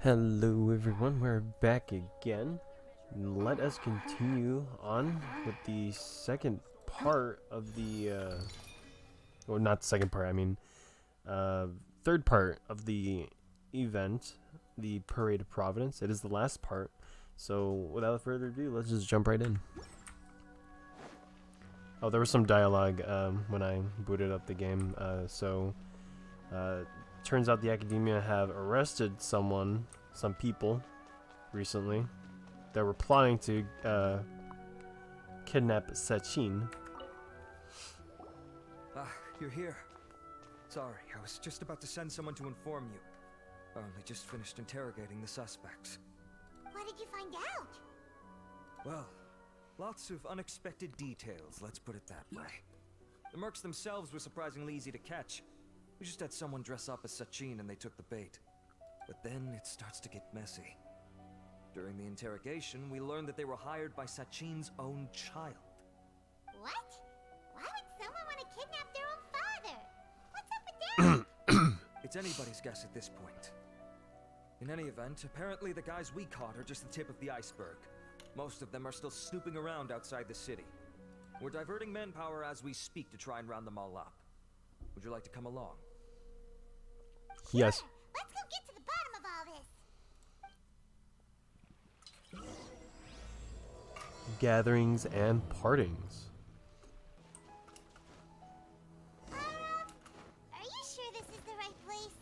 Hello everyone, we're back again. Let us continue on with the second part of or not the second part, uh, third part of the event, the Parade of Providence. It is the last part, so without further ado, let's just jump right in. Oh, there was some dialogue when I booted up the game, turns out the Academia have arrested some people, recently that were plotting to kidnap Sachin. You're here. Sorry, I was just about to send someone to inform you. I only just finished interrogating the suspects. What did you find out? Well, lots of unexpected details, let's put it that way. The mercs themselves were surprisingly easy to catch. We just had someone dress up as Sachin and they took the bait. But then it starts to get messy. During the interrogation, we learned that they were hired by Sachin's own child. What? Why would someone want to kidnap their own father? What's up with that? It's anybody's guess at this point. In any event, apparently the guys we caught are just the tip of the iceberg. Most of them are still snooping around outside the city. We're diverting manpower as we speak to try and round them all up. Would you like to come along? Yes. Sure. Let's go get to the bottom of all this. Gatherings and partings. Are you sure this is the right place?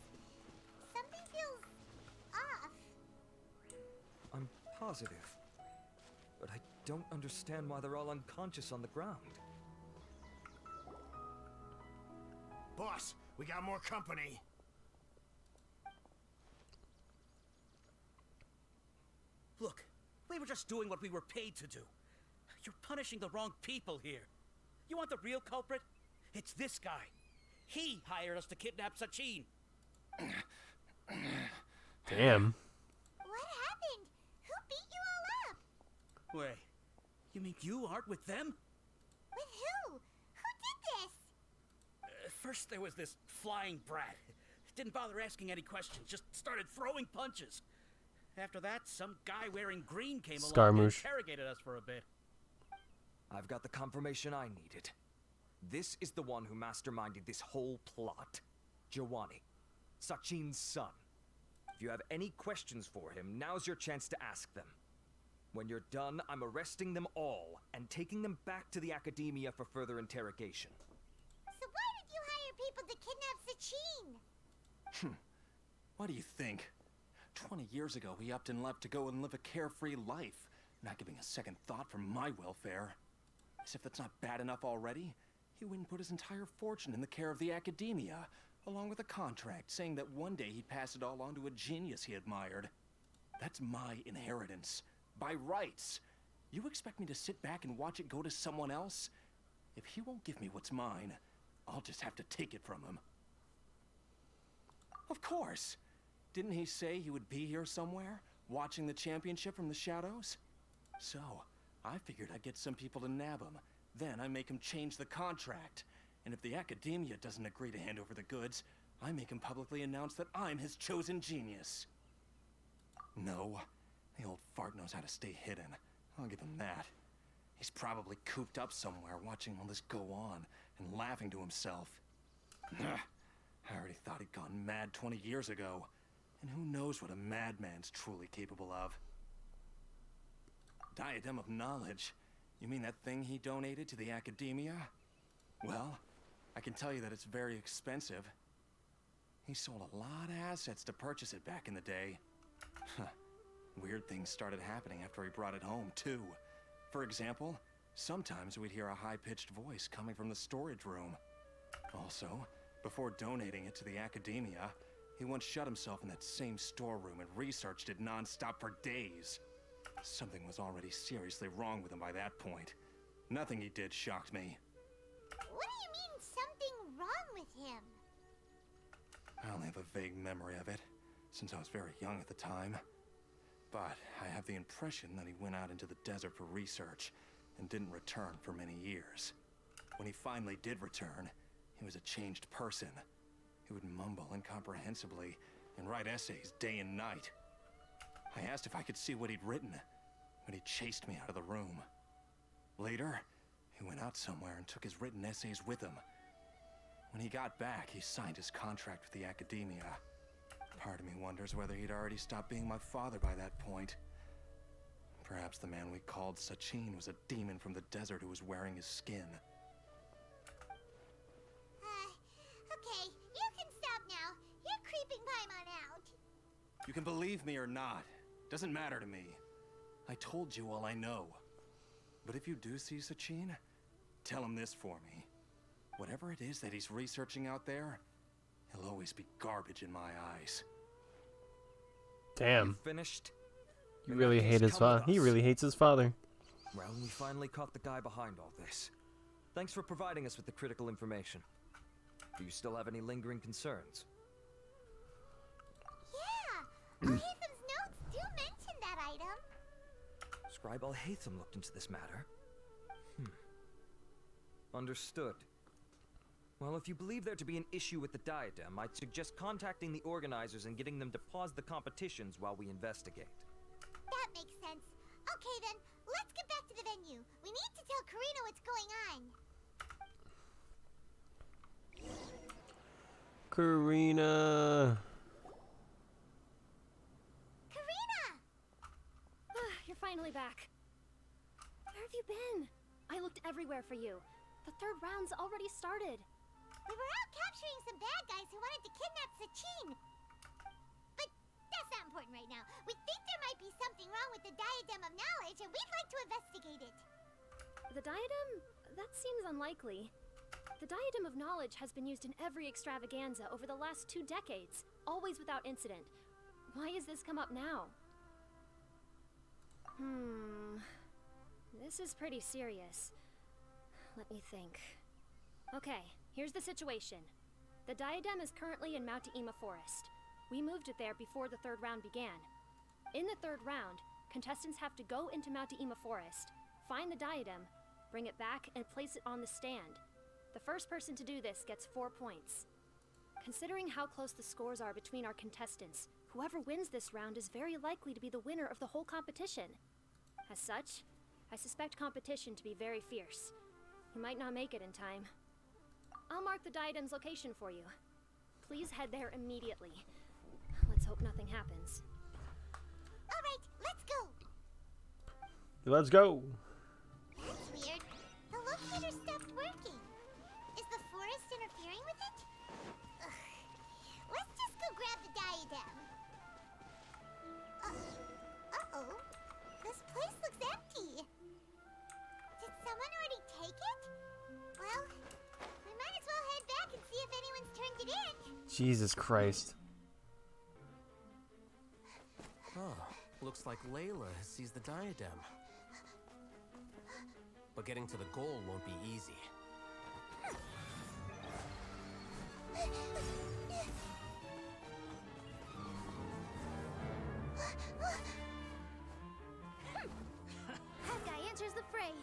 Something feels off. I'm positive. But I don't understand why they're all unconscious on the ground. Boss, we got more company. Look, we were just doing what we were paid to do. You're punishing the wrong people here. You want the real culprit? It's this guy. He hired us to kidnap Sachin. Damn. What happened? Who beat you all up? Wait, you mean you aren't with them? With who? Who did this? First there was this flying brat. Didn't bother asking any questions, just started throwing punches. After that, some guy wearing green came along and Scaramouche. interrogated us for a bit. I've got the confirmation I needed. This is the one who masterminded this whole plot. Jawani, Sachin's son. If you have any questions for him, now's your chance to ask them. When you're done, I'm arresting them all and taking them back to the Academia for further interrogation. So why did you hire people to kidnap Sachin? What do you think? 20 years ago, he upped and left to go and live a carefree life, not giving a second thought for my welfare. As if that's not bad enough already, he went and put his entire fortune in the care of the Academia, along with a contract saying that one day he'd pass it all on to a genius he admired. That's my inheritance, by rights. You expect me to sit back and watch it go to someone else? If he won't give me what's mine, I'll just have to take it from him. Of course! Didn't he say he would be here somewhere, watching the championship from the shadows? So, I figured I'd get some people to nab him. Then I make him change the contract. And if the Academia doesn't agree to hand over the goods, I make him publicly announce that I'm his chosen genius. No, the old fart knows how to stay hidden. I'll give him that. He's probably cooped up somewhere watching all this go on and laughing to himself. I already thought he'd gone mad 20 years ago. And who knows what a madman's truly capable of. Diadem of knowledge? You mean that thing he donated to the Academia? Well, I can tell you that it's very expensive. He sold a lot of assets to purchase it back in the day. Weird things started happening after he brought it home, too. For example, sometimes we'd hear a high-pitched voice coming from the storage room. Also, before donating it to the Academia, he once shut himself in that same storeroom and researched it non-stop for days. Something was already seriously wrong with him by that point. Nothing he did shocked me. What do you mean something wrong with him? I only have a vague memory of it, since I was very young at the time. But I have the impression that he went out into the desert for research and didn't return for many years. When he finally did return, he was a changed person. He would mumble incomprehensibly and write essays day and night. I asked if I could see what he'd written, but he chased me out of the room. Later, he went out somewhere and took his written essays with him. When he got back, he signed his contract with the academia. Part of me wonders whether he'd already stopped being my father by that point. Perhaps the man we called Sachin was a demon from the desert who was wearing his skin. Okay, you can stop now. You're creeping Paimon out. You can believe me or not. Doesn't matter to me. I told you all I know. But if you do see Sachin, tell him this for me. Whatever it is that he's researching out there, he'll always be garbage in my eyes. Damn. Finished? You In really that case, hate his come father. with He us. really hates his father. Well, we finally caught the guy behind all this. Thanks for providing us with the critical information. Do you still have any lingering concerns? Yeah, Al-Haytham's notes do mention that item. Scribe Al-Haytham looked into this matter. Understood. Well, if you believe there to be an issue with the diadem, I'd suggest contacting the organizers and getting them to pause the competitions while we investigate. That makes sense. Okay then, let's get back to the venue. We need to tell Karina what's going on. Karina. Karina! You're finally back. Where have you been? I looked everywhere for you. The third round's already started. We were out capturing some bad guys who wanted to kidnap Sachin. But that's not important right now. We think there might be something wrong with the Diadem of Knowledge, and we'd like to investigate it. The diadem? That seems unlikely. The Diadem of Knowledge has been used in every extravaganza over the last 2 decades, always without incident. Why has this come up now? This is pretty serious. Let me think. Okay, here's the situation. The diadem is currently in Mount Ima Forest. We moved it there before the third round began. In the third round, contestants have to go into Mount Ima Forest, find the diadem, bring it back, and place it on the stand. The first person to do this gets 4 points. Considering how close the scores are between our contestants, whoever wins this round is very likely to be the winner of the whole competition. As such, I suspect competition to be very fierce. You might not make it in time. I'll mark the diadem's location for you. Please head there immediately. Let's hope nothing happens. All right, let's go. Let's go. That's weird. The locator stopped working. Is the forest interfering with it? Ugh. Let's just go grab the diadem. Uh-oh. This place looks empty. Did someone already take it? Well, we might as well head back and see if anyone's turned it in. Jesus Christ. Oh, looks like Layla has seized the diadem. But getting to the goal won't be easy. That guy enters the fray.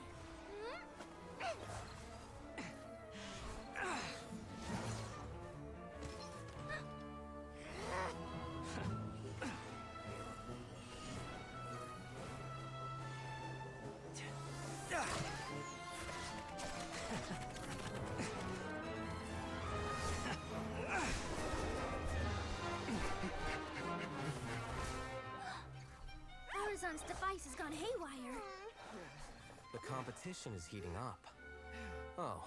Horizon's device has gone haywire. The competition is heating up. Oh.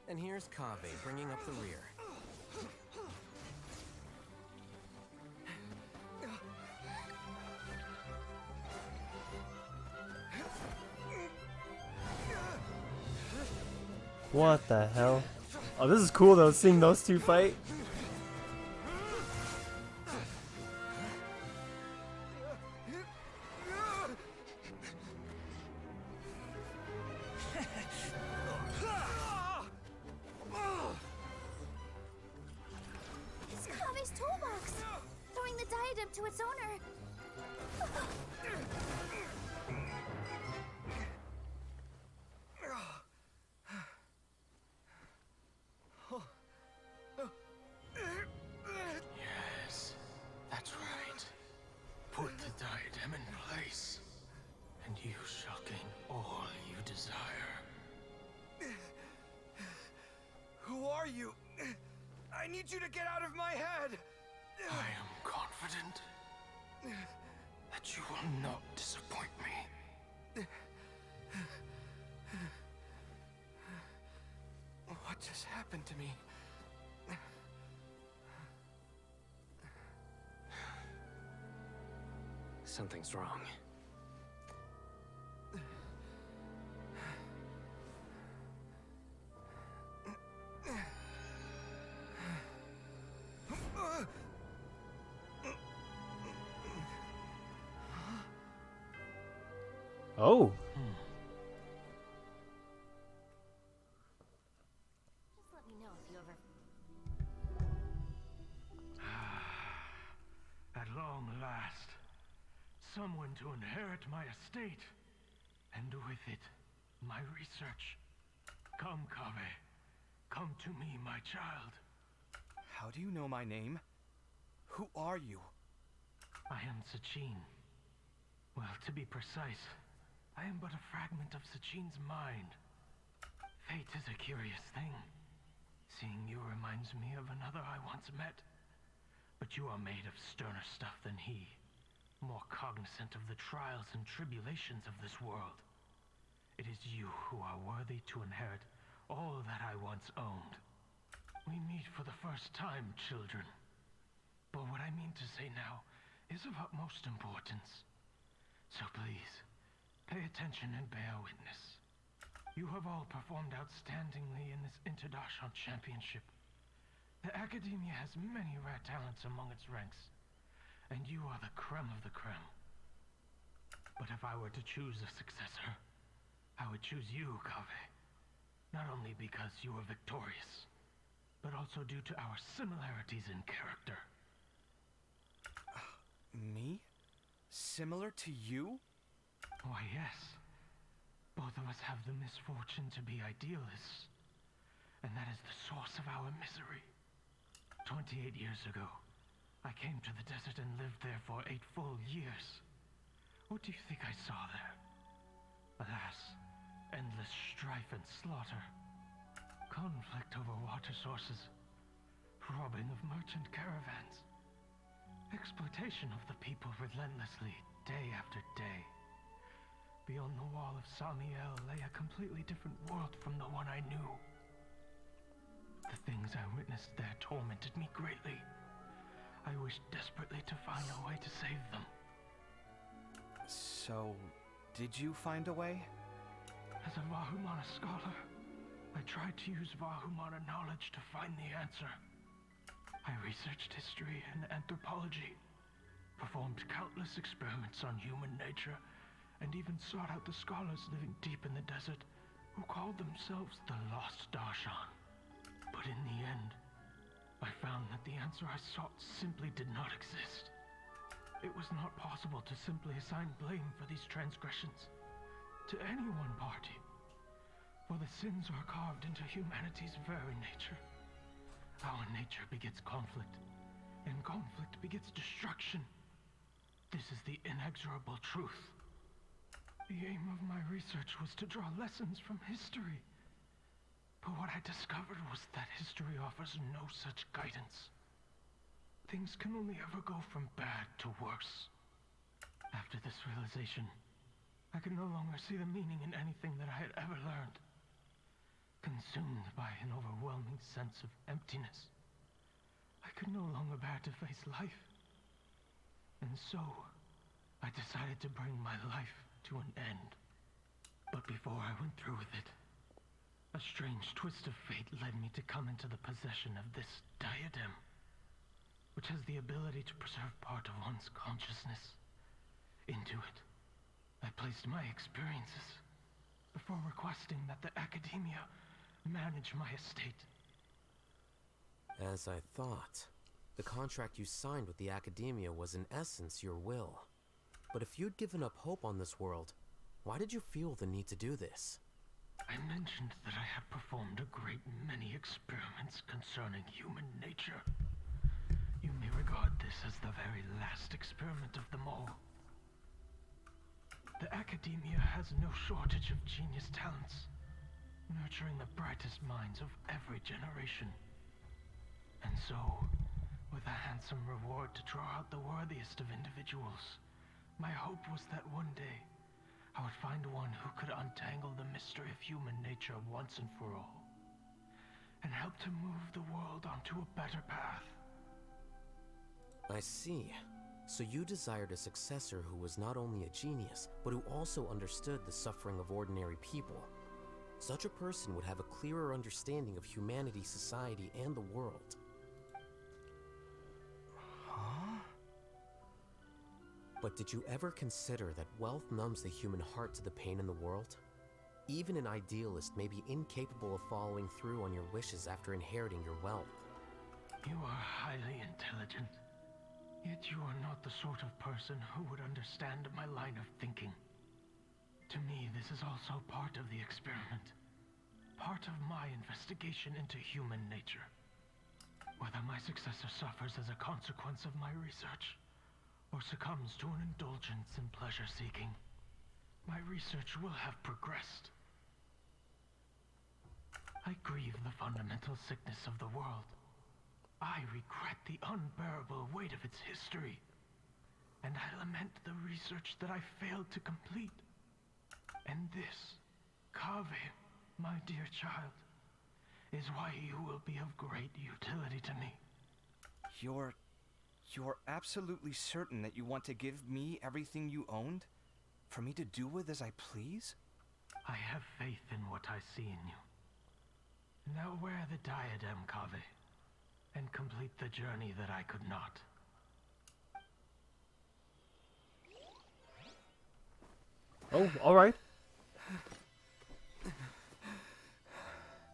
And here's Kaveh bringing up the rear. What the hell? Oh, this is cool though, seeing those two fight. It's Kave's toolbox. Throwing the diadem to its owner. Yes, that's right. Put need you to get out of my head! I am confident that you will not disappoint me. What just happened to me? Something's wrong. Oh. Just let me know if you ever. At long last, someone to inherit my estate, and with it, my research. Come, Kave. Come to me, my child. How do you know my name? Who are you? I am Sachin. Well, to be precise, I am but a fragment of Sachin's mind. Fate is a curious thing. Seeing you reminds me of another I once met. But you are made of sterner stuff than he. More cognizant of the trials and tribulations of this world. It is you who are worthy to inherit all that I once owned. We meet for the first time, children. But what I mean to say now is of utmost importance. So please, pay attention and bear witness. You have all performed outstandingly in this Interdarshan Championship. The Academia has many rare talents among its ranks, and you are the creme of the creme. But if I were to choose a successor, I would choose you, Kave. Not only because you were victorious, but also due to our similarities in character. Me? Similar to you? Why, yes. Both of us have the misfortune to be idealists, and that is the source of our misery. 28 years ago, I came to the desert and lived there for 8 full years. What do you think I saw there? Alas, endless strife and slaughter. Conflict over water sources. Robbing of merchant caravans. Exploitation of the people relentlessly, day after day. Beyond the wall of Samiel lay a completely different world from the one I knew. The things I witnessed there tormented me greatly. I wished desperately to find a way to save them. So, did you find a way? As a Vahumana scholar, I tried to use Vahumana knowledge to find the answer. I researched history and anthropology, performed countless experiments on human nature, and even sought out the scholars living deep in the desert who called themselves the Lost Darshan. But in the end, I found that the answer I sought simply did not exist. It was not possible to simply assign blame for these transgressions to any one party, for the sins are carved into humanity's very nature. Our nature begets conflict, and conflict begets destruction. This is the inexorable truth. The aim of my research was to draw lessons from history. But what I discovered was that history offers no such guidance. Things can only ever go from bad to worse. After this realization, I could no longer see the meaning in anything that I had ever learned. Consumed by an overwhelming sense of emptiness, I could no longer bear to face life. And so, I decided to bring my life to an end. But before I went through with it, a strange twist of fate led me to come into the possession of this diadem, which has the ability to preserve part of one's consciousness. Into it, I placed my experiences before requesting that the Academia manage my estate. As I thought, the contract you signed with the Academia was in essence your will. But if you'd given up hope on this world, why did you feel the need to do this? I mentioned that I have performed a great many experiments concerning human nature. You may regard this as the very last experiment of them all. The Academia has no shortage of genius talents, nurturing the brightest minds of every generation. And so, with a handsome reward to draw out the worthiest of individuals, my hope was that one day I would find one who could untangle the mystery of human nature once and for all, and help to move the world onto a better path. I see. So you desired a successor who was not only a genius, but who also understood the suffering of ordinary people. Such a person would have a clearer understanding of humanity, society, and the world. Huh? But did you ever consider that wealth numbs the human heart to the pain in the world? Even an idealist may be incapable of following through on your wishes after inheriting your wealth. You are highly intelligent, yet you are not the sort of person who would understand my line of thinking. To me, this is also part of the experiment. Part of my investigation into human nature. Whether my successor suffers as a consequence of my research, or succumbs to an indulgence in pleasure-seeking, my research will have progressed. I grieve the fundamental sickness of the world. I regret the unbearable weight of its history, and I lament the research that I failed to complete. And this, Kaveh, my dear child, is why you will be of great utility to me. You're absolutely certain that you want to give me everything you owned? For me to do with as I please? I have faith in what I see in you. Now wear the diadem, Kaveh, and complete the journey that I could not. Oh, alright.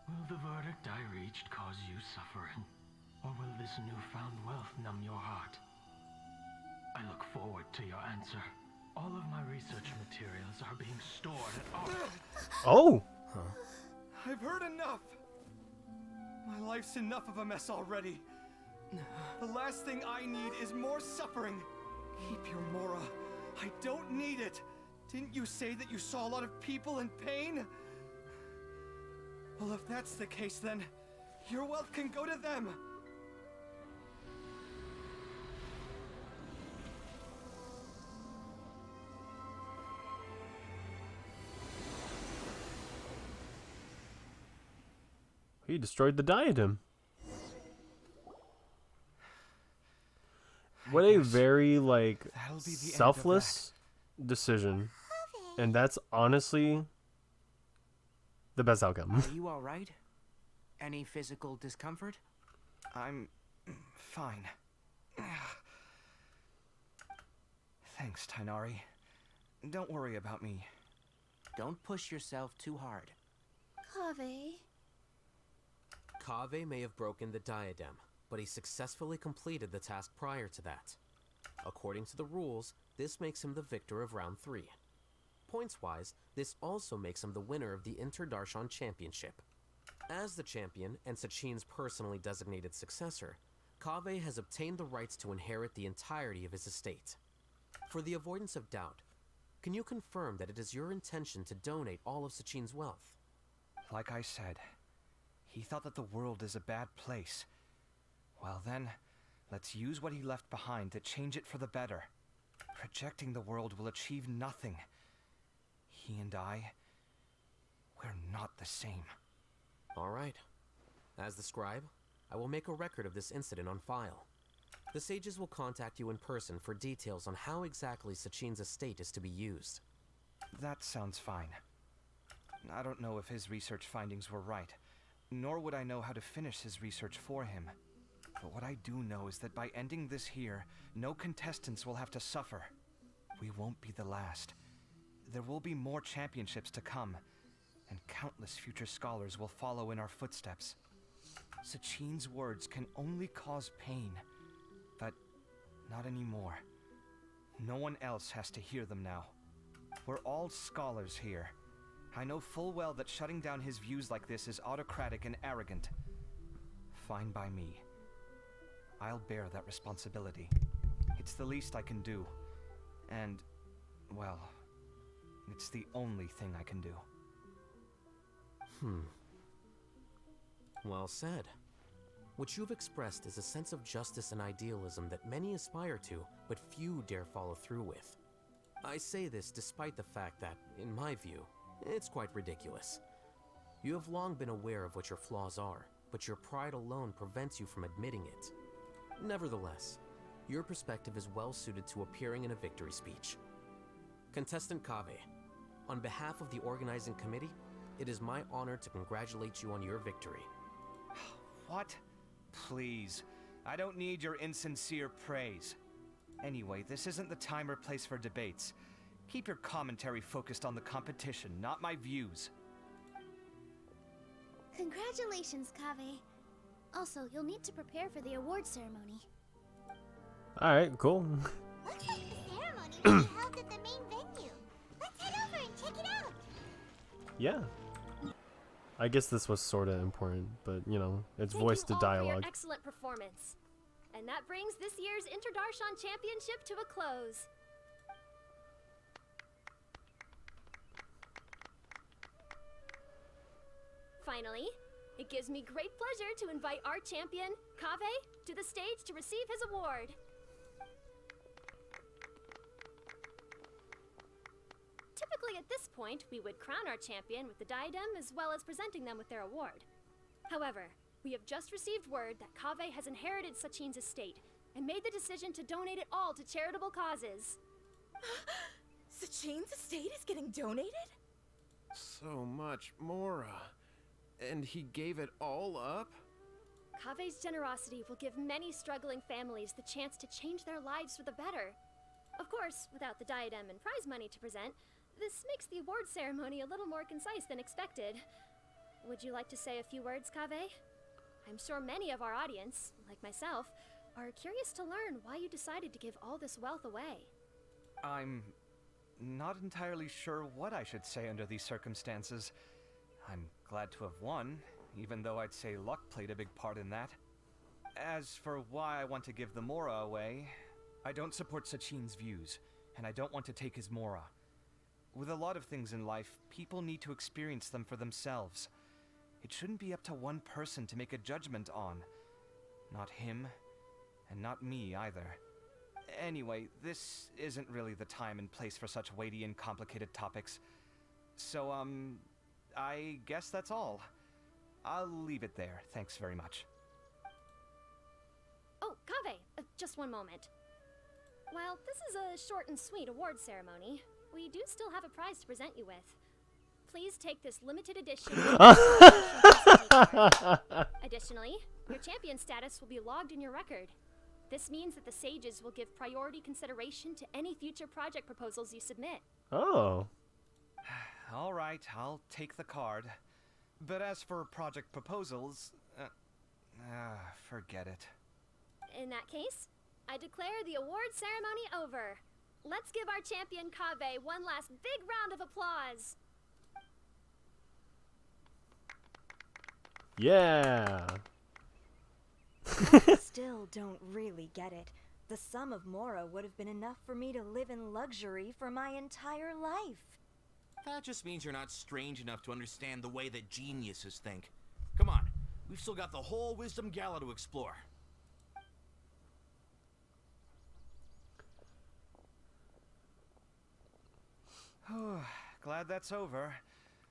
Will the verdict I reached cause you suffering? Or will this newfound wealth numb your heart? I look forward to your answer. All of my research materials are being stored at our... Oh! I've heard enough! My life's enough of a mess already. The last thing I need is more suffering. Keep your Mora. I don't need it. Didn't you say that you saw a lot of people in pain? Well, if that's the case, then your wealth can go to them. He destroyed the diadem. What a very, like, That'll be the end of selfless decision. And that's honestly the best outcome. Are you all right? Any physical discomfort? I'm fine. Thanks, Tainari. Don't worry about me. Don't push yourself too hard. Kaveh. Kaveh may have broken the diadem, but he successfully completed the task prior to that. According to the rules, this makes him the victor of round 3. Points-wise, this also makes him the winner of the Inter-Darshan Championship. As the champion and Sachin's personally designated successor, Kaveh has obtained the rights to inherit the entirety of his estate. For the avoidance of doubt, can you confirm that it is your intention to donate all of Sachin's wealth? Like I said, he thought that the world is a bad place. Well then, let's use what he left behind to change it for the better. Projecting the world will achieve nothing. He and I, we're not the same. All right. As the scribe, I will make a record of this incident on file. The sages will contact you in person for details on how exactly Sachin's estate is to be used. That sounds fine. I don't know if his research findings were right, nor would I know how to finish his research for him. But what I do know is that by ending this here, no contestants will have to suffer. We won't be the last. There will be more championships to come, and countless future scholars will follow in our footsteps. Sachin's words can only cause pain, but not anymore. No one else has to hear them now. We're all scholars here. I know full well that shutting down his views like this is autocratic and arrogant. Fine by me. I'll bear that responsibility. It's the least I can do. And, well, it's the only thing I can do. Well said. What you've expressed is a sense of justice and idealism that many aspire to, but few dare follow through with. I say this despite the fact that, in my view, it's quite ridiculous. You have long been aware of what your flaws are, but your pride alone prevents you from admitting it. Nevertheless, your perspective is well suited to appearing in a victory speech. Contestant Kave, on behalf of the organizing committee, it is my honor to congratulate you on your victory. What? Please. I don't need your insincere praise. Anyway, this isn't the time or place for debates. Keep your commentary focused on the competition, not my views. Congratulations, Kave. Also, you'll need to prepare for the award ceremony. Alright, cool. Looks like the ceremony will be held at the main venue. Let's head over and check it out. Yeah. I guess this was sort of important, but you know, it's Thank voiced to you all for your dialogue. excellent performance. And that brings this year's Interdarshan Championship to a close. Finally, it gives me great pleasure to invite our champion, Kave, to the stage to receive his award. Typically at this point, we would crown our champion with the diadem as well as presenting them with their award. However, we have just received word that Kave has inherited Sachin's estate and made the decision to donate it all to charitable causes. Sachin's estate is getting donated? So much, Mora. And he gave it all up? Kave's generosity will give many struggling families the chance to change their lives for the better. Of course, without the diadem and prize money to present, this makes the award ceremony a little more concise than expected. Would you like to say a few words, Kave? I'm sure many of our audience, like myself, are curious to learn why you decided to give all this wealth away. I'm not entirely sure what I should say under these circumstances. I'm glad to have won, even though I'd say luck played a big part in that. As for why I want to give the Mora away, I don't support Sachin's views, and I don't want to take his Mora. With a lot of things in life, people need to experience them for themselves. It shouldn't be up to one person to make a judgment on. Not him, and not me either. Anyway, this isn't really the time and place for such weighty and complicated topics. So, I guess that's all. I'll leave it there. Thanks very much. Oh, Kave, just one moment. While this is a short and sweet award ceremony, we do still have a prize to present you with. Please take this limited edition. Additionally, your champion status will be logged in your record. This means that the sages will give priority consideration to any future project proposals you submit. Oh. All right, I'll take the card. But as for project proposals, forget it. In that case, I declare the award ceremony over. Let's give our champion Kave one last big round of applause. Yeah. I still don't really get it. The sum of Mora would have been enough for me to live in luxury for my entire life. That just means you're not strange enough to understand the way that geniuses think. Come on, we've still got the whole Wisdom Gala to explore. Glad that's over.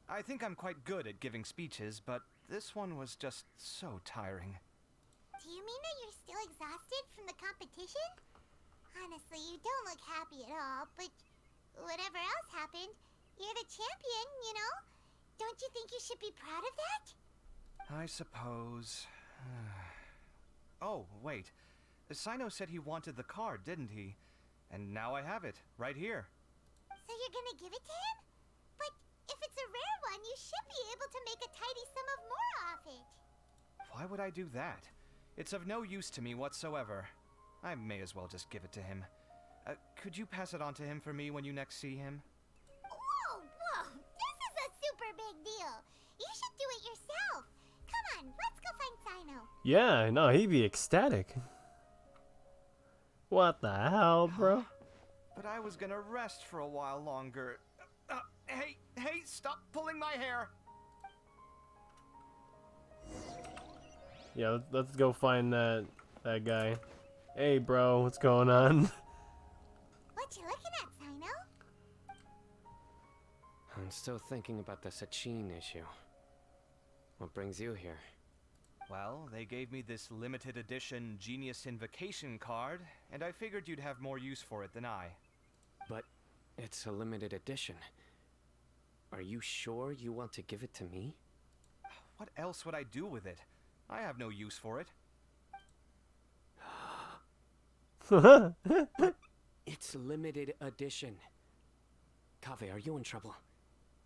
I think I'm quite good at giving speeches, but this one was just so tiring. Do you mean that you're still exhausted from the competition? Honestly, you don't look happy at all, but whatever else happened, you're the champion, you know? Don't you think you should be proud of that? I suppose. Oh, wait. Sino said he wanted the card, didn't he? And now I have it, right here. So you're gonna give it to him? But if it's a rare one, you should be able to make a tidy sum of more off it. Why would I do that? It's of no use to me whatsoever. I may as well just give it to him. Could you pass it on to him for me when you next see him? Whoa! This is a super big deal. You should do it yourself. Come on, let's go find Sino. Yeah, no, he'd be ecstatic. What the hell, bro? But I was gonna rest for a while longer. Hey, stop pulling my hair! Yeah, let's go find that guy. Hey, bro, what's going on? What you looking at, Sino? I'm still thinking about the Sachin issue. What brings you here? Well, they gave me this limited edition Genius Invocation card, and I figured you'd have more use for it than I. But it's a limited edition. Are you sure you want to give it to me? What else would I do with it? I have no use for it. It's limited edition. Kaveh, are you in trouble?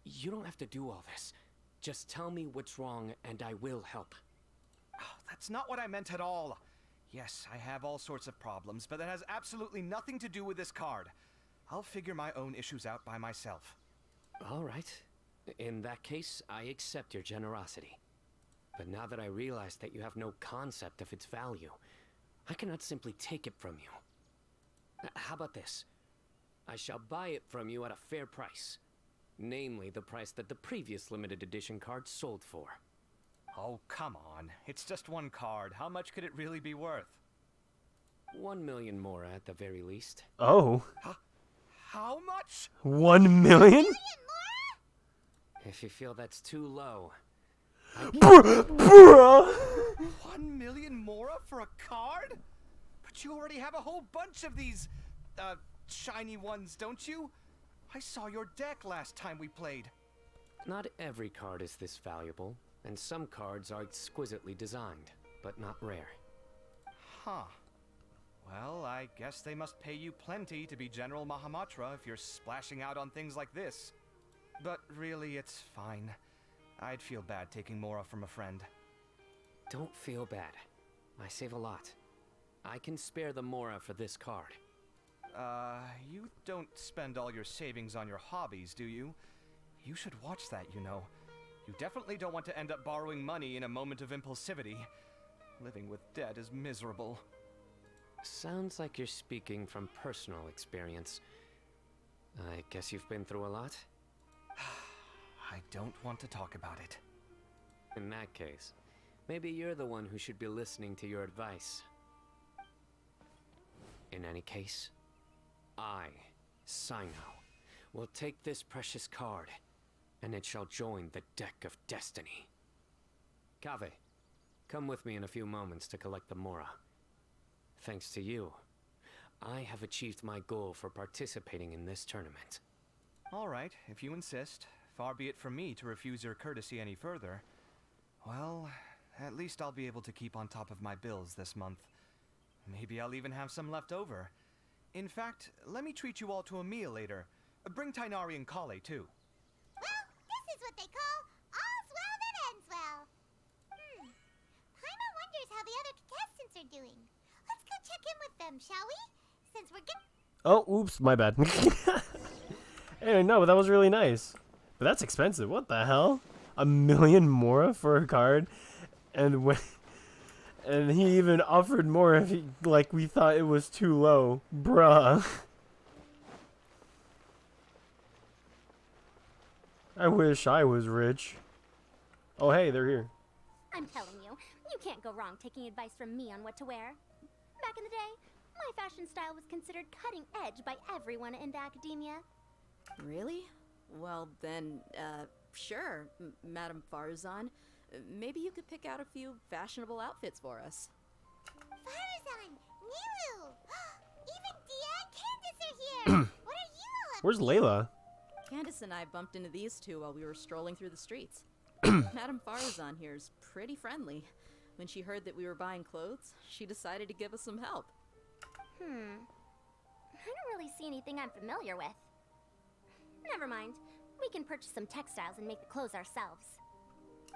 You don't have to do all this. Just tell me what's wrong and I will help. Oh, that's not what I meant at all. Yes, I have all sorts of problems, but that has absolutely nothing to do with this card. I'll figure my own issues out by myself. All right. In that case, I accept your generosity. But now that I realize that you have no concept of its value, I cannot simply take it from you. How about this? I shall buy it from you at a fair price. Namely, the price that the previous limited edition card sold for. Oh, come on. It's just one card. How much could it really be worth? 1 million more at the very least. Oh. How much? 1 million? If you feel that's too low. Bruh! 1 million mora for a card? But you already have a whole bunch of these, shiny ones, don't you? I saw your deck last time we played. Not every card is this valuable, and some cards are exquisitely designed, but not rare. Huh. Well, I guess they must pay you plenty to be General Mahamatra if you're splashing out on things like this. But really, it's fine. I'd feel bad taking mora from a friend. Don't feel bad. I save a lot. I can spare the mora for this card. You don't spend all your savings on your hobbies, do you? You should watch that, you know. You definitely don't want to end up borrowing money in a moment of impulsivity. Living with debt is miserable. Sounds like you're speaking from personal experience. I guess you've been through a lot? I don't want to talk about it. In that case, maybe you're the one who should be listening to your advice. In any case, I, Sino, will take this precious card, and it shall join the deck of destiny. Kaveh, come with me in a few moments to collect the mora. Thanks to you, I have achieved my goal for participating in this tournament. All right, if you insist. Far be it from me to refuse your courtesy any further. Well, at least I'll be able to keep on top of my bills this month. Maybe I'll even have some left over. In fact, let me treat you all to a meal later. Bring Tainari and Kale, too. Well, this is what they call all's well that ends well. Paimon wonders how the other contestants are doing. Let's go check in with them, shall we? Since we're getting... Oh, oops, my bad. Anyway, no, but that was really nice. But that's expensive. What the hell? 1 million mora for a card? And when... And he even offered more if he, like, we thought it was too low. Bruh. I wish I was rich. Oh, hey, they're here. I'm telling you, you can't go wrong taking advice from me on what to wear. Back in the day, my fashion style was considered cutting edge by everyone in the academia. Really? Well, then, sure, Madame Farzan. Maybe you could pick out a few fashionable outfits for us. Farzan! Nilu! Even Dia and Candace are here! What are you all up Where's Layla? Candace and I bumped into these two while we were strolling through the streets. Madame Farzan here's pretty friendly. When she heard that we were buying clothes, she decided to give us some help. I don't really see anything I'm familiar with. Never mind. We can purchase some textiles and make the clothes ourselves.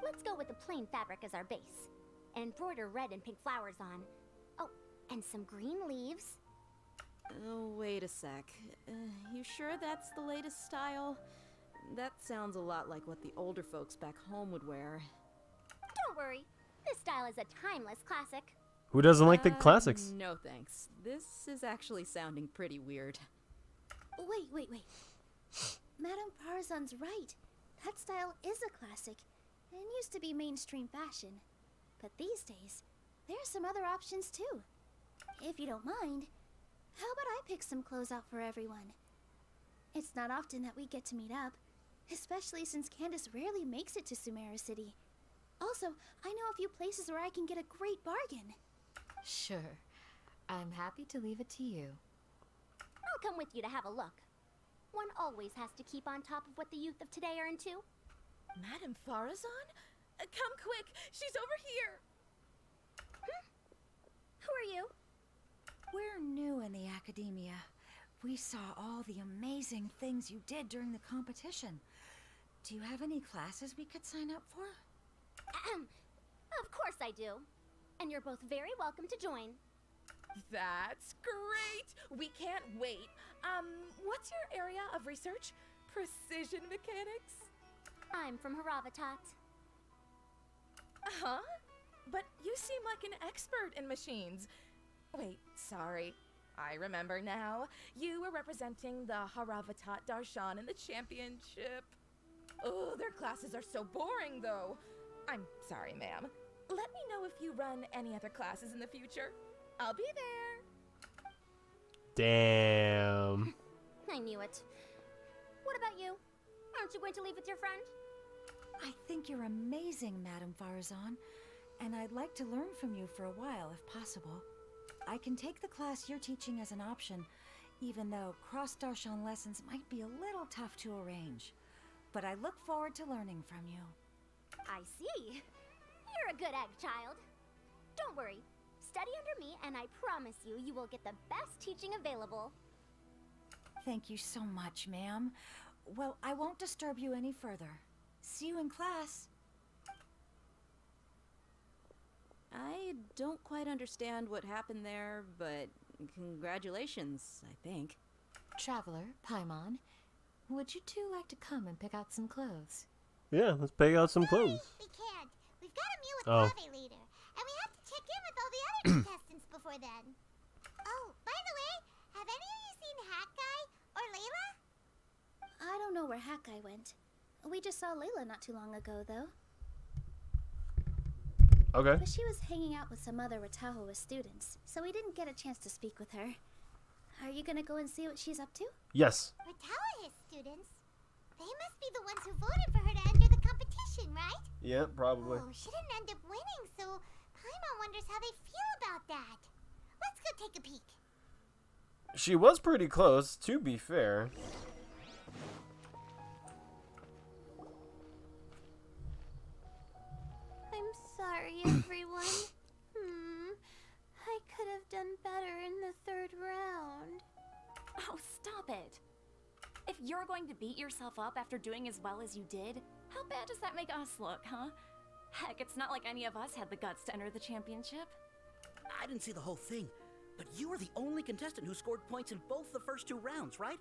Let's go with the plain fabric as our base. And embroider red and pink flowers on. Oh, and some green leaves. Oh, wait a sec. You sure that's the latest style? That sounds a lot like what the older folks back home would wear. Don't worry. This style is a timeless classic. Who doesn't like the classics? No thanks. This is actually sounding pretty weird. Wait. Madame Farzan's right. That style is a classic, and used to be mainstream fashion. But these days, there's some other options too. If you don't mind, how about I pick some clothes out for everyone? It's not often that we get to meet up, especially since Candace rarely makes it to Sumeru City. Also, I know a few places where I can get a great bargain. Sure. I'm happy to leave it to you. I'll come with you to have a look. One always has to keep on top of what the youth of today are into. Madame Farazan? Come quick, she's over here. Who are you? We're new in the academia. We saw all the amazing things you did during the competition. Do you have any classes we could sign up for? Of course I do. And you're both very welcome to join. That's great! We can't wait. What's your area of research? Precision mechanics? I'm from Haravatat. Huh? But you seem like an expert in machines. Wait, sorry. I remember now. You were representing the Haravatat Darshan in the championship. Oh, their classes are so boring, though. I'm sorry, ma'am. Let me know if you run any other classes in the future. I'll be there. Damn. I knew it. What about you? Aren't you going to leave with your friend? I think you're amazing, Madame Farazan, and I'd like to learn from you for a while, if possible. I can take the class you're teaching as an option, even though cross-Darshan lessons might be a little tough to arrange. But I look forward to learning from you. I see. You're a good egg, child. Don't worry. Study under me, and I promise you, you will get the best teaching available. Thank you so much, ma'am. Well, I won't disturb you any further. See you in class. I don't quite understand what happened there, but congratulations, I think. Traveler, Paimon, would you two like to come and pick out some clothes? Yeah, let's pick out some clothes. We can't. We've got to meet with Oh. Kave later, and we have to check in with all the other contestants before then. Oh, by the way, have any of you seen Hat Guy or Layla? I don't know where Hat Guy went. We just saw Layla not too long ago, though. Okay. But she was hanging out with some other Ratahoa students, so we didn't get a chance to speak with her. Are you gonna go and see what she's up to? Yes. Ratahoa students? They must be the ones who voted for her to enter the competition, right? Yeah, probably. Oh, she didn't end up winning, so Paimon wonders how they feel about that. Let's go take a peek. She was pretty close, to be fair. I'm sorry, everyone. I could have done better in the third round. Oh, stop it. If you're going to beat yourself up after doing as well as you did, how bad does that make us look, huh? Heck, it's not like any of us had the guts to enter the championship. I didn't see the whole thing, but you were the only contestant who scored points in both the first 2 rounds, right?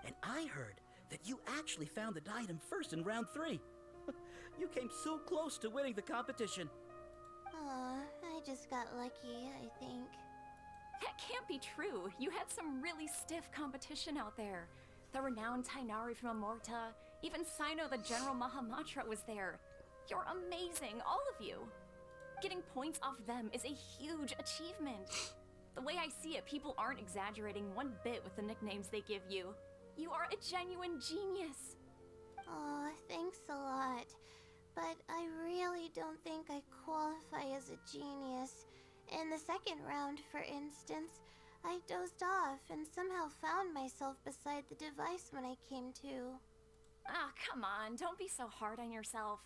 And I heard that you actually found the diadem first in round 3. You came so close to winning the competition. Aw, I just got lucky, I think. That can't be true. You had some really stiff competition out there. The renowned Tainari from Amorta, even Sino the General Mahamatra was there. You're amazing, all of you. Getting points off them is a huge achievement. The way I see it, people aren't exaggerating one bit with the nicknames they give you. You are a genuine genius. Aw, thanks a lot. But I really don't think I qualify as a genius. In the second round, for instance, I dozed off and somehow found myself beside the device when I came to. Ah, come on, don't be so hard on yourself.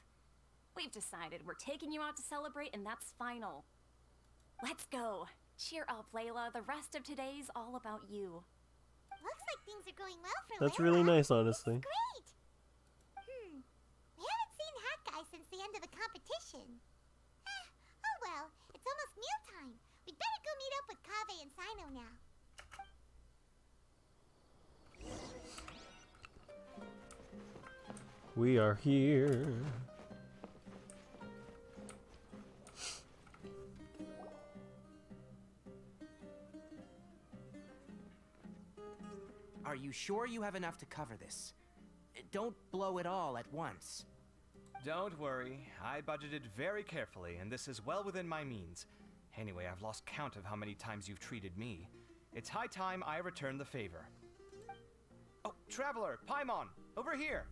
We've decided we're taking you out to celebrate, and that's final. Let's go. Cheer up, Layla. The rest of today's all about you. Looks like things are going well for That's Layla. really nice, honestly. Great. We haven't seen Hat Guy since the end of the competition. Oh well, it's almost mealtime. We'd better go meet up with Kave and Sino now. We are here. Are you sure you have enough to cover this? Don't blow it all at once. Don't worry, I budgeted very carefully, and this is well within my means. Anyway, I've lost count of how many times you've treated me. It's high time I return the favor. Oh, Traveler, Paimon, over here!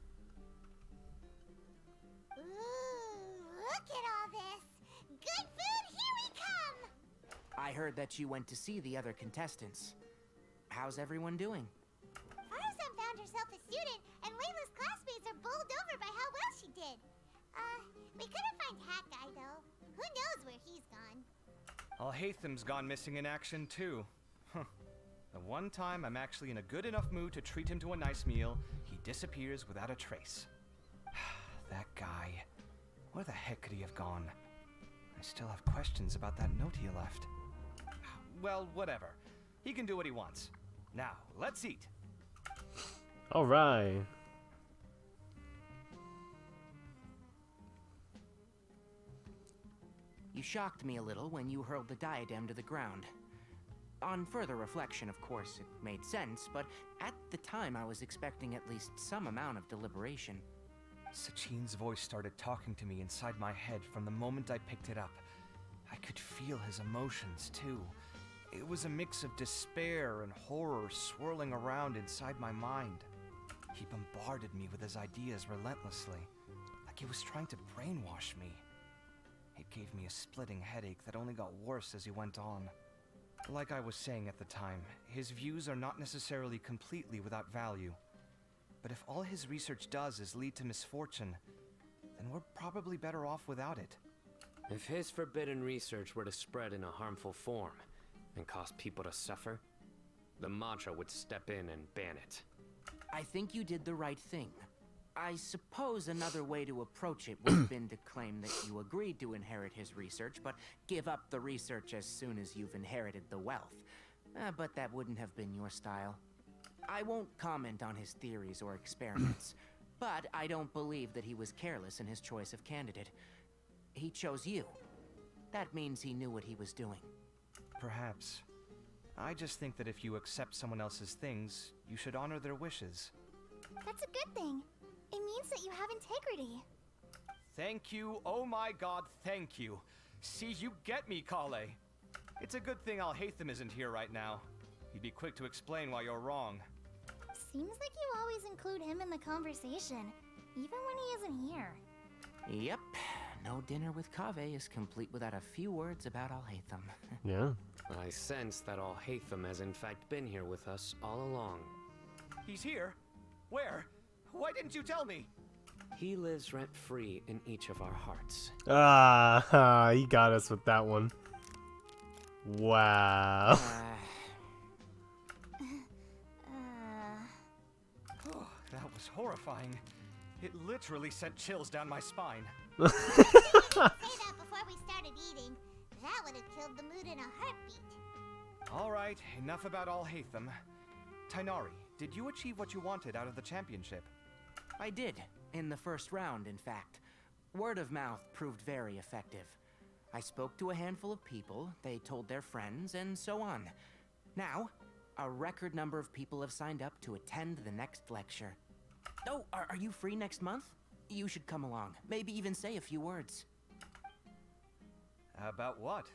Ooh, look at all this! Good food, here we come! I heard that you went to see the other contestants. How's everyone doing? Farzan found herself a student, and Layla's classmates are bowled over by how well she did. We couldn't find Hat Guy, though. Who knows where he's gone? Alhaitham's gone missing in action, too. Huh. The one time I'm actually in a good enough mood to treat him to a nice meal, he disappears without a trace. That guy. Where the heck could he have gone? I still have questions about that note he left. Well, whatever. He can do what he wants. Now, let's eat. All right. You shocked me a little when you hurled the diadem to the ground. On further reflection, of course, it made sense, but at the time I was expecting at least some amount of deliberation. Sachin's voice started talking to me inside my head from the moment I picked it up. I could feel his emotions, too. It was a mix of despair and horror swirling around inside my mind. He bombarded me with his ideas relentlessly, like he was trying to brainwash me. It gave me a splitting headache that only got worse as he went on. Like I was saying at the time, his views are not necessarily completely without value. But if all his research does is lead to misfortune, then we're probably better off without it. If his forbidden research were to spread in a harmful form and cause people to suffer, the Matra would step in and ban it. I think you did the right thing. I suppose another way to approach it would have been to claim that you agreed to inherit his research, but give up the research as soon as you've inherited the wealth. But that wouldn't have been your style. I won't comment on his theories or experiments, but I don't believe that he was careless in his choice of candidate. He chose you. That means he knew what he was doing. Perhaps. I just think that if you accept someone else's things, you should honor their wishes. That's a good thing. It means that you have integrity. Thank you, oh my god, thank you. See, you get me, Kale. It's a good thing Alhaitham isn't here right now. He'd be quick to explain why you're wrong. Seems like you always include him in the conversation, even when he isn't here. Yep. No dinner with Kaveh is complete without a few words about Alhaitham. Yeah. I sense that Alhaitham has in fact been here with us all along. He's here? Where? Why didn't you tell me? He lives rent-free in each of our hearts. He got us with that one. Wow. Oh, that was horrifying. It literally sent chills down my spine. Say that before we started eating. That would have killed the mood in a heartbeat. Alright, enough about Alhaitham. Tainari, did you achieve what you wanted out of the championship? I did. In the first round, in fact. Word of mouth proved very effective. I spoke to a handful of people, they told their friends, and so on. Now, a record number of people have signed up to attend the next lecture. Oh, are you free next month? You should come along. Maybe even say a few words. About what?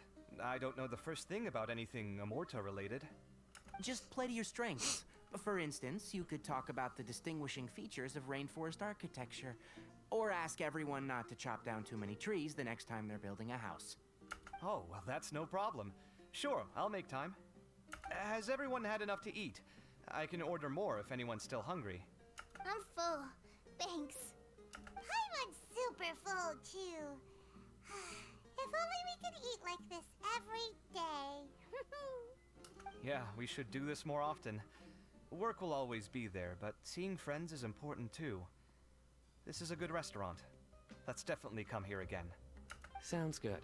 I don't know the first thing about anything Amorta related. Just play to your strengths. For instance, you could talk about the distinguishing features of rainforest architecture, or ask everyone not to chop down too many trees the next time they're building a house. Oh, well, that's no problem. Sure, I'll make time. Has everyone had enough to eat? I can order more if anyone's still hungry. I'm full. Thanks. Paimon's super full, too. If only we could eat like this every day. Yeah, we should do this more often. Work will always be there, but seeing friends is important too. This is a good restaurant. Let's definitely come here again. Sounds good.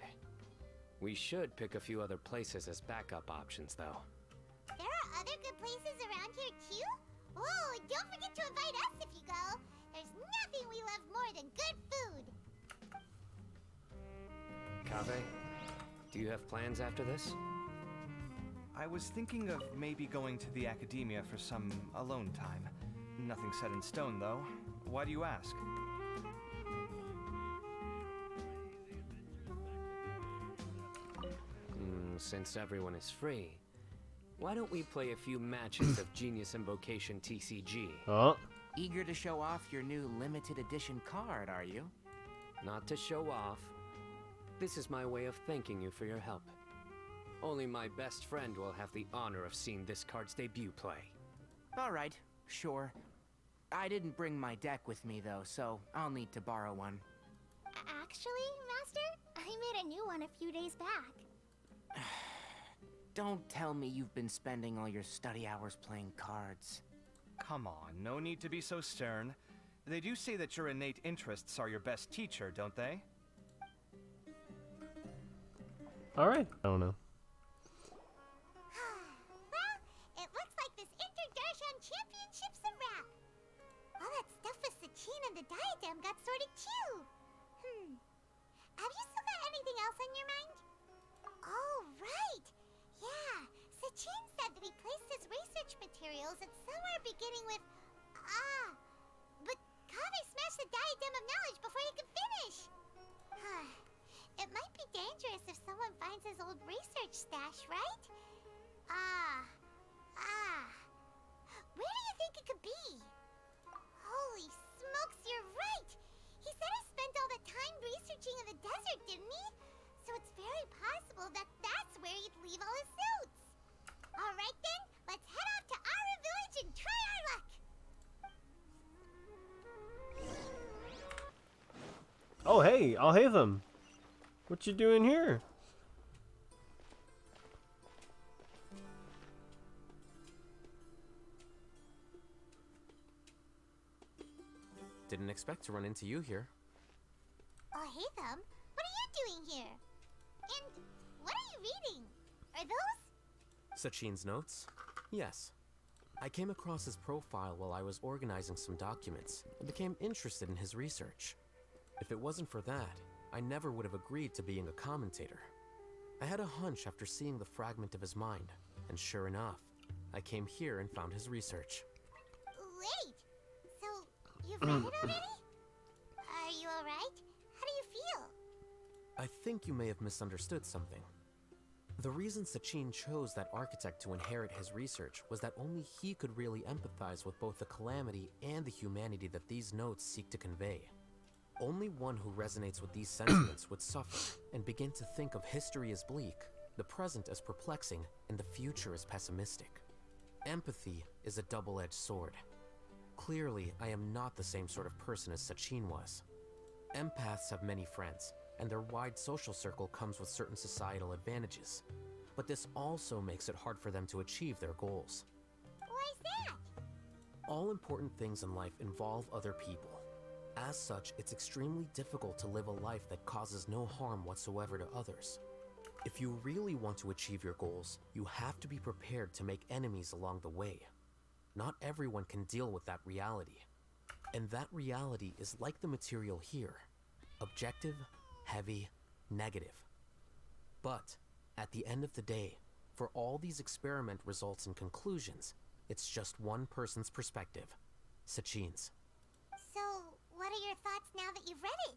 We should pick a few other places as backup options, though. There are other good places around here too? Oh, and don't forget to invite us if you go. There's nothing we love more than good food. Kaveh, do you have plans after this? I was thinking of maybe going to the academia for some alone time. Nothing set in stone, though. Why do you ask? since everyone is free, why don't we play a few matches of Genius Invocation TCG? Oh. Eager to show off your new limited edition card, are you? Not to show off. This is my way of thanking you for your help. Only my best friend will have the honor of seeing this card's debut play. Alright, sure. I didn't bring my deck with me though, so I'll need to borrow one. Actually, Master, I made a new one a few days back. Don't tell me you've been spending all your study hours playing cards. Come on, no need to be so stern. They do say that your innate interests are your best teacher, don't they? Alright. I don't know. Well, it looks like this Inter-Darshan Championship's a wrap. All that stuff with Sachin and the diadem got sorted too. Have you still got anything else on your mind? Oh, right. Yeah, Sachin said that he placed his research materials at somewhere beginning with but Kaveh smashed the diadem of knowledge before he could finish. It might be dangerous if someone finds his old research stash, right? Where do you think it could be? Holy smokes, you're right! He said he spent all the time researching in the desert, didn't he? So it's very possible that that's where he'd leave all his notes. Alright then, let's head off to Aru Village and try our luck! Oh, hey, I'll have them. What you doing here? Didn't expect to run into you here. Oh, hey them. What are you doing here? And what are you reading? Are those? Sachin's notes? Yes. I came across his profile while I was organizing some documents and became interested in his research. If it wasn't for that, I never would have agreed to being a commentator. I had a hunch after seeing the fragment of his mind, and sure enough, I came here and found his research. Wait, so you've read it already? Are you alright? How do you feel? I think you may have misunderstood something. The reason Sachin chose that architect to inherit his research was that only he could really empathize with both the calamity and the humanity that these notes seek to convey. Only one who resonates with these sentiments would suffer and begin to think of history as bleak, the present as perplexing, and the future as pessimistic. Empathy is a double-edged sword. Clearly, I am not the same sort of person as Sachin was. Empaths have many friends, and their wide social circle comes with certain societal advantages. But this also makes it hard for them to achieve their goals. Why's that? All important things in life involve other people. As such, it's extremely difficult to live a life that causes no harm whatsoever to others. If you really want to achieve your goals, you have to be prepared to make enemies along the way. Not everyone can deal with that reality. And that reality is like the material here. Objective, heavy, negative. But, at the end of the day, for all these experiment results and conclusions, it's just one person's perspective. Sachin's. So, what are your thoughts now that you've read it?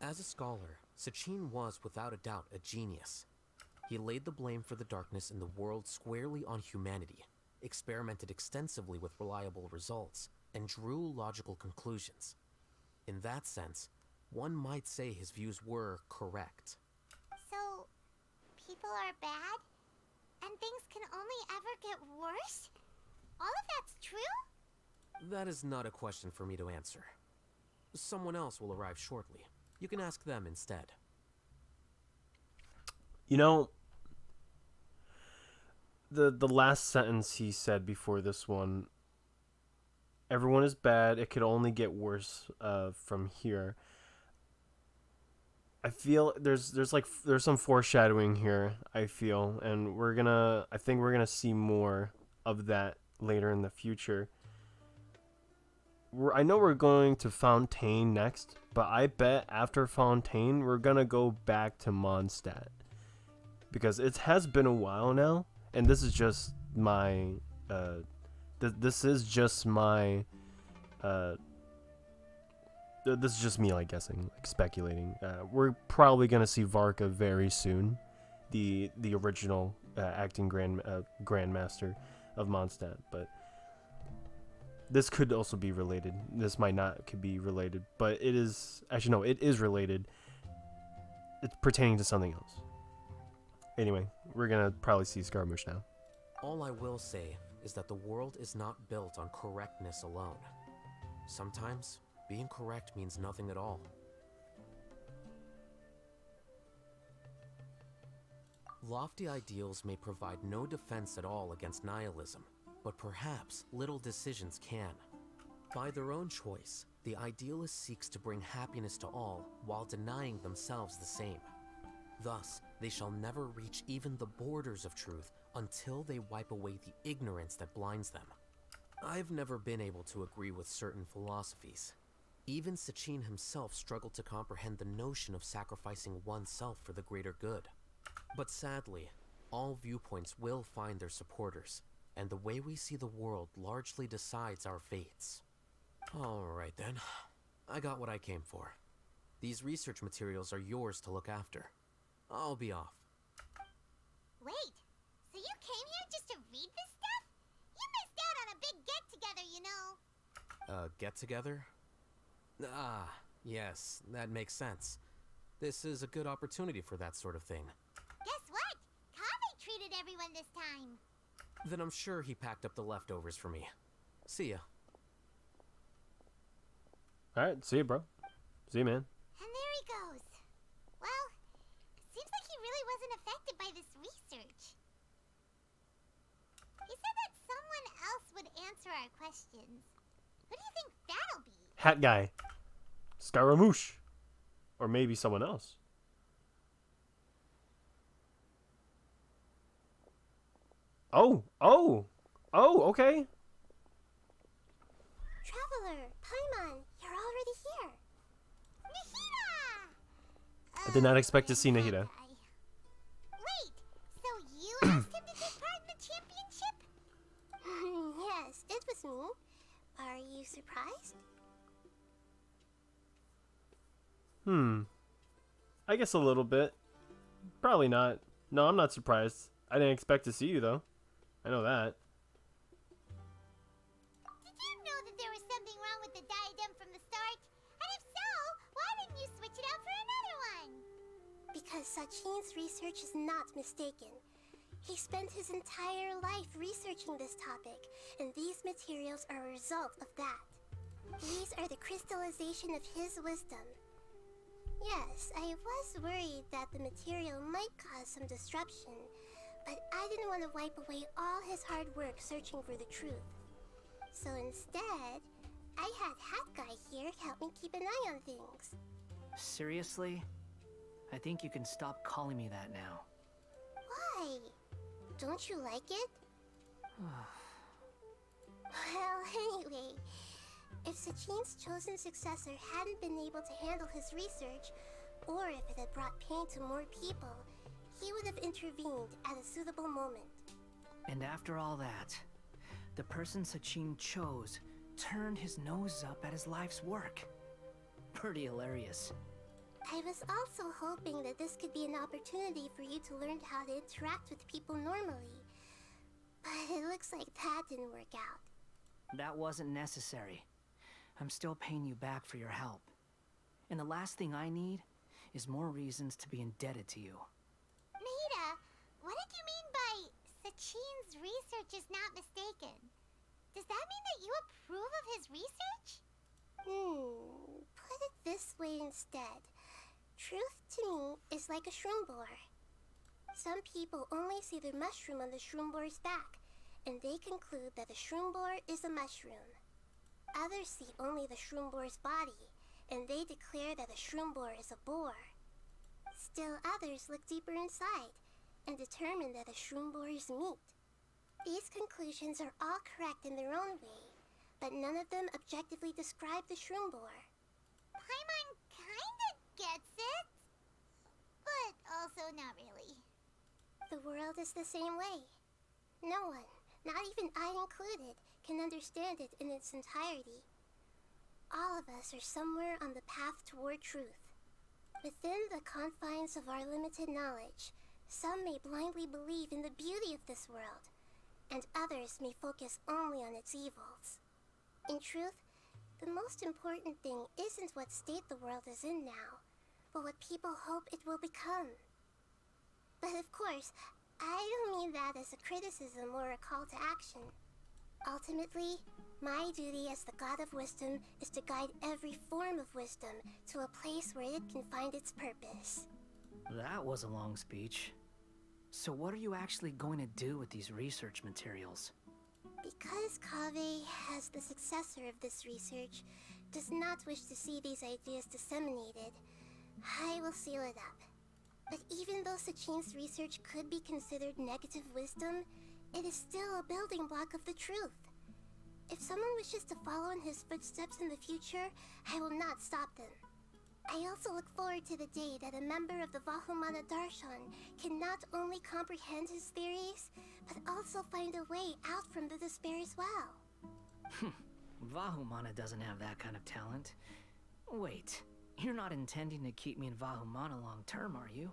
As a scholar, Sachin was without a doubt a genius. He laid the blame for the darkness in the world squarely on humanity, experimented extensively with reliable results, and drew logical conclusions. In that sense, one might say his views were correct. So, people are bad? And things can only ever get worse? All of that's true? That is not a question for me to answer. Someone else will arrive shortly. You can ask them instead. You know, the last sentence he said before this one, everyone is bad, it could only get worse from here. I feel there's some foreshadowing here, I feel, and I think we're gonna see more of that later in the future. I know we're going to Fontaine next, but I bet after Fontaine we're gonna go back to Mondstadt, because it has been a while now, and this is just my this is just me, like, guessing, like, speculating. We're probably gonna see Varka very soon, the original acting grandmaster of Mondstadt, but this could also be related. This might not could be related, but it is actually no, it is related. It's pertaining to something else. Anyway, we're gonna probably see Scaramouche now. All I will say is that the world is not built on correctness alone. Sometimes, being correct means nothing at all. Lofty ideals may provide no defense at all against nihilism, but perhaps little decisions can. By their own choice, the idealist seeks to bring happiness to all while denying themselves the same. Thus, they shall never reach even the borders of truth until they wipe away the ignorance that blinds them. I've never been able to agree with certain philosophies. Even Sachin himself struggled to comprehend the notion of sacrificing oneself for the greater good. But sadly, all viewpoints will find their supporters, and the way we see the world largely decides our fates. Alright then, I got what I came for. These research materials are yours to look after. I'll be off. Wait, so you came here just to read this stuff? You missed out on a big get-together, you know. Get-together? Ah, yes, that makes sense. This is a good opportunity for that sort of thing. Guess what? Kaveh treated everyone this time. Then I'm sure he packed up the leftovers for me. See ya. Alright, see you, bro. See you, man. And there he goes. Well, it seems like he really wasn't affected by this research. He said that someone else would answer our questions. Who do you think that'll be? Hat guy. Scaramouche. Or maybe someone else. Oh, okay. Traveler, Paimon, you're already here. Nahida! I did not expect to see Nahida. Wait, so you asked him to take part in the championship? Yes, it was me. Are you surprised? I guess a little bit. Probably not. No, I'm not surprised. I didn't expect to see you, though. I know that. Did you know that there was something wrong with the diadem from the start? And if so, why didn't you switch it out for another one? Because Sachin's research is not mistaken. He spent his entire life researching this topic, and these materials are a result of that. These are the crystallization of his wisdom. Yes, I was worried that the material might cause some disruption, but I didn't want to wipe away all his hard work searching for the truth. So instead, I had Hat Guy here help me keep an eye on things. Seriously? I think you can stop calling me that now. Why? Don't you like it? Well, anyway, if Sachin's chosen successor hadn't been able to handle his research, or if it had brought pain to more people, he would have intervened at a suitable moment. And after all that, the person Sachin chose turned his nose up at his life's work. Pretty hilarious. I was also hoping that this could be an opportunity for you to learn how to interact with people normally. But it looks like that didn't work out. That wasn't necessary. I'm still paying you back for your help. And the last thing I need is more reasons to be indebted to you. Nahida, what did you mean by Sachin's research is not mistaken? Does that mean that you approve of his research? Put it this way instead. Truth to me is like a shroom borer. Some people only see the mushroom on the shroom borer's back, and they conclude that the shroom borer is a mushroom. Others see only the shroom borer's body, and they declare that the shroom borer is a boar. Still others look deeper inside, and determine that the shroom borer is meat. These conclusions are all correct in their own way, but none of them objectively describe the shroom borer. Paimon kinda gets it, but also not really. The world is the same way. No one, not even I included, can understand it in its entirety. all of us are somewhere on the path toward truth. Within the confines of our limited knowledge, some may blindly believe in the beauty of this world, and others may focus only on its evils. In truth, the most important thing isn't what state the world is in now, but what people hope it will become. But of course, I don't mean that as a criticism or a call to action. Ultimately, my duty as the God of Wisdom is to guide every form of wisdom to a place where it can find its purpose. That was a long speech. So what are you actually going to do with these research materials? Because Kaveh, as the successor of this research, does not wish to see these ideas disseminated, I will seal it up. But even though Sachin's research could be considered negative wisdom, it is still a building block of the truth. If someone wishes to follow in his footsteps in the future, I will not stop them. I also look forward to the day that a member of the Vahumana Darshan can not only comprehend his theories, but also find a way out from the despair as well. Vahumana doesn't have that kind of talent. Wait, you're not intending to keep me in Vahumana long term, are you?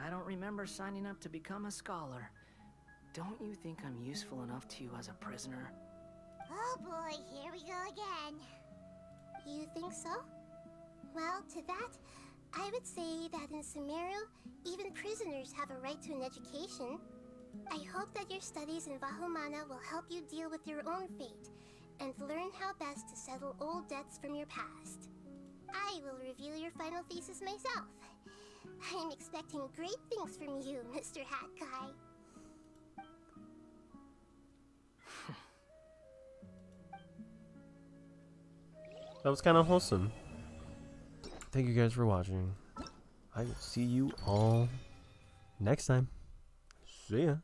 I don't remember signing up to become a scholar. Don't you think I'm useful enough to you as a prisoner? Oh boy, here we go again. You think so? Well, to that, I would say that in Sumeru, even prisoners have a right to an education. I hope that your studies in Vahumana will help you deal with your own fate, and learn how best to settle old debts from your past. I will review your final thesis myself. I'm expecting great things from you, Mr. Hat Guy. That was kind of wholesome. Thank you guys for watching. I will see you all next time. See ya.